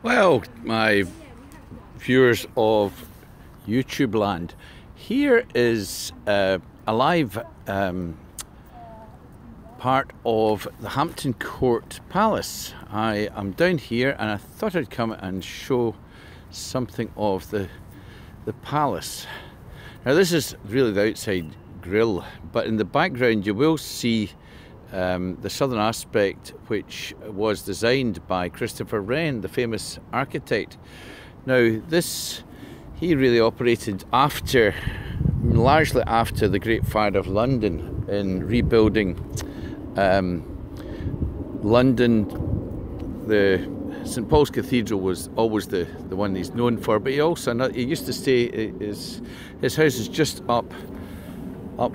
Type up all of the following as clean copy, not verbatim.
Well, my viewers of YouTube land, here is a live part of the Hampton Court Palace. I am down here and I thought I'd come and show something of the palace. Now this is really the outside grill, but in the background you will see the southern aspect, which was designed by Christopher Wren, the famous architect. Now this, he really operated largely after the Great Fire of London in rebuilding London. The St Paul's Cathedral was always the one he's known for, but he used to stay, his house is just up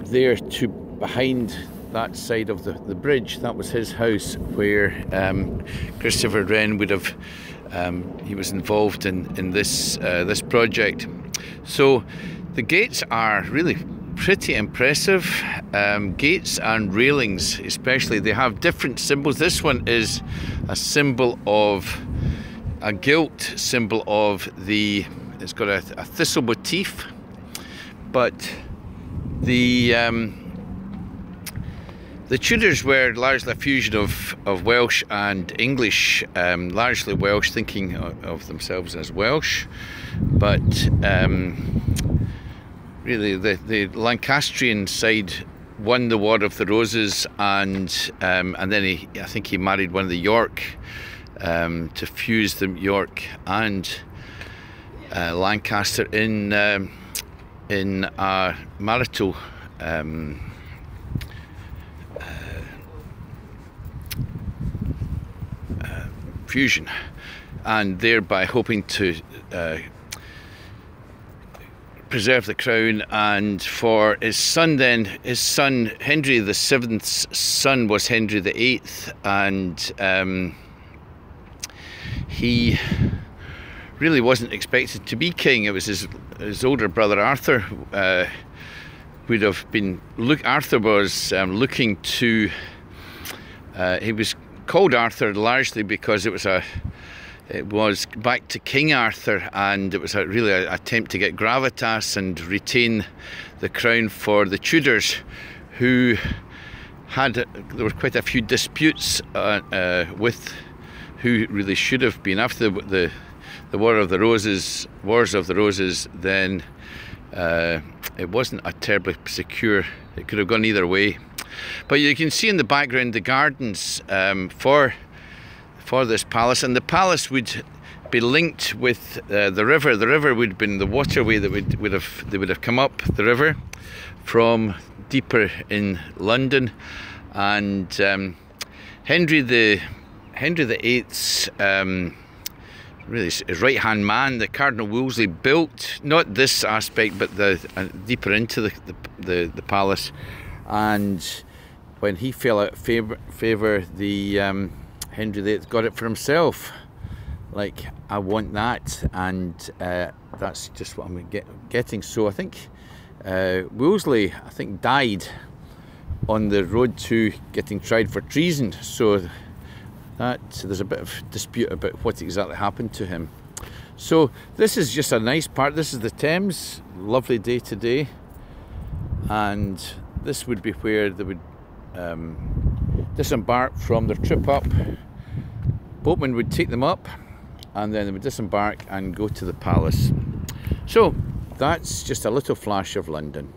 there to behind that side of the bridge. That was his house where Christopher Wren would have, he was involved in this project. So the gates are really pretty impressive. Gates and railings especially, they have different symbols. This one is a symbol of, a gilt symbol of it's got a thistle motif, but the Tudors were largely a fusion of Welsh and English, largely Welsh, thinking of themselves as Welsh, but really the Lancastrian side won the War of the Roses, and then I think he married one of the York to fuse the York and Lancaster in a marital fusion, and thereby hoping to preserve the crown. And for his son, Henry VII's son was Henry VIII, and he really wasn't expected to be king. It was his older brother Arthur would have been. Arthur was looking to. He was called Arthur largely because it was back to King Arthur, and it was really an attempt to get gravitas and retain the crown for the Tudors, who there were quite a few disputes with who really should have been. After the Wars of the Roses, then it wasn't a terribly secure, it could have gone either way. But you can see in the background the gardens for this palace, and the palace would be linked with the river. The river would have been the waterway that they would have come up the river from deeper in London, and Henry VIII's really his right-hand man, the Cardinal Wolsey, built not this aspect but deeper into the palace. And when he fell out of favour, the Henry VIII got it for himself. Like, I want that, and that's just what I'm getting. So I think Wolsey, died on the road to getting tried for treason. So there's a bit of dispute about what exactly happened to him. So this is just a nice part. This is the Thames, lovely day today, and this would be where they would disembark from their trip up. Boatmen would take them up, and then they would disembark and go to the palace. So that's just a little flash of London.